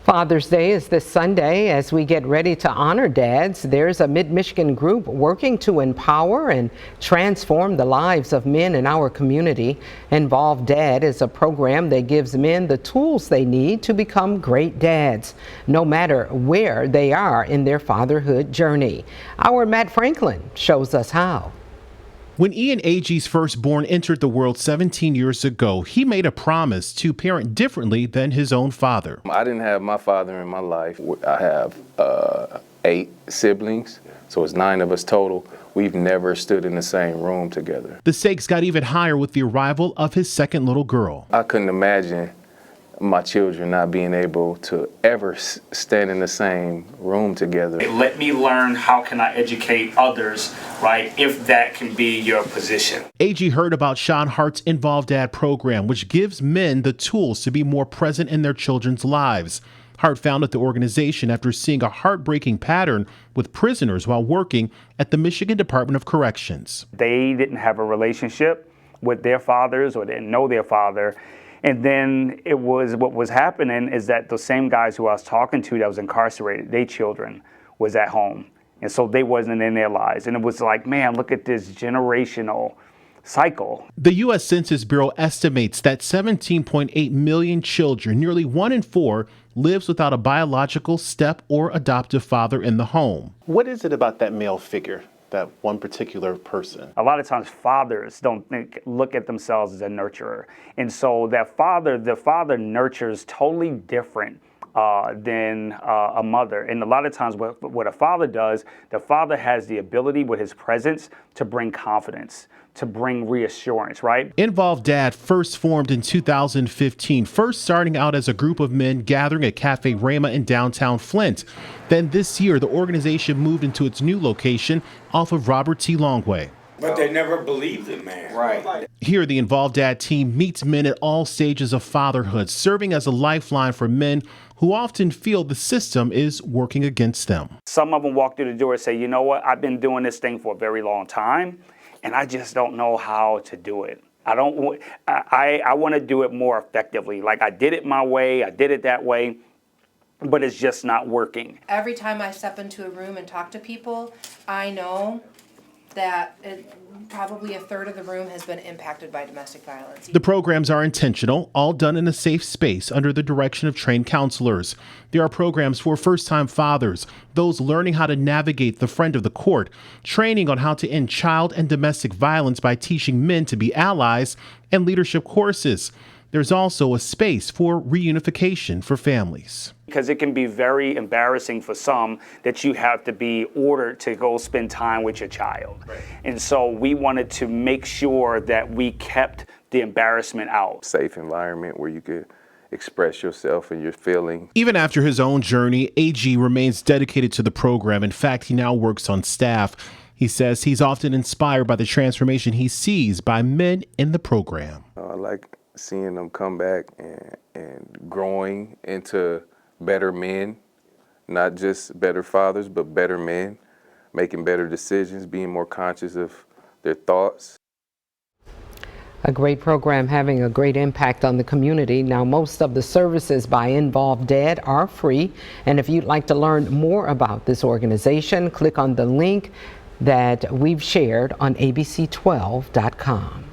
Father's Day is this Sunday. As we get ready to honor dads, there's a Mid-Michigan group working to empower and transform the lives of men in our community. InvolvedDad is a program that gives men the tools they need to become great dads, no matter where they are in their fatherhood journey. Our Matt Franklin shows us how. When Ian Agee's firstborn entered the world 17 years ago, he made a promise to parent differently than his own father. I didn't have my father in my life. I have 8 siblings, so it's 9 of us total. We've never stood in the same room together. The stakes got even higher with the arrival of his second little girl. I couldn't imagine my children not being able to ever stand in the same room together. Let me learn how can I educate others, right, if that can be your position. Agee heard about Sean Hart's InvolvedDad program, which gives men the tools to be more present in their children's lives. Hart founded the organization after seeing a heartbreaking pattern with prisoners while working at the Michigan Department of Corrections. They didn't have a relationship with their fathers or didn't know their father. And then what was happening is that the same guys who I was talking to that was incarcerated, their children was at home. And so they wasn't in their lives. And it was like, man, look at this generational cycle. The U.S. Census Bureau estimates that 17.8 million children, nearly 1 in 4, lives without a biological step or adoptive father in the home. What is it about that male figure, that one particular person? A lot of times fathers don't look at themselves as a nurturer. And so the father nurtures totally different than a mother. And a lot of times what a father does, the father has the ability with his presence to bring confidence, to bring reassurance, right? InvolvedDad first formed in 2015, first starting out as a group of men gathering at Cafe Rama in downtown Flint. Then this year, the organization moved into its new location off of Robert T. Longway. But they never believed it, man. Right. Here, the InvolvedDad team meets men at all stages of fatherhood, serving as a lifeline for men who often feel the system is working against them. Some of them walk through the door and say, you know what, I've been doing this thing for a very long time, and I just don't know how to do it. I want to do it more effectively. Like I did it my way, I did it that way, but it's just not working. Every time I step into a room and talk to people, I know that probably a third of the room has been impacted by domestic violence. The programs are intentional, all done in a safe space under the direction of trained counselors. There are programs for first-time fathers, those learning how to navigate the friend of the court, training on how to end child and domestic violence by teaching men to be allies, and leadership courses. There's also a space for reunification for families. Because it can be very embarrassing for some that you have to be ordered to go spend time with your child. Right. And so we wanted to make sure that we kept the embarrassment out. Safe environment where you could express yourself and your feelings. Even after his own journey, Agee remains dedicated to the program. In fact, he now works on staff. He says he's often inspired by the transformation he sees by men in the program. I like seeing them come back and growing into better men, not just better fathers, but better men, making better decisions, being more conscious of their thoughts. A great program having a great impact on the community. Now, most of the services by InvolvedDad are free. And if you'd like to learn more about this organization, click on the link that we've shared on abc12.com.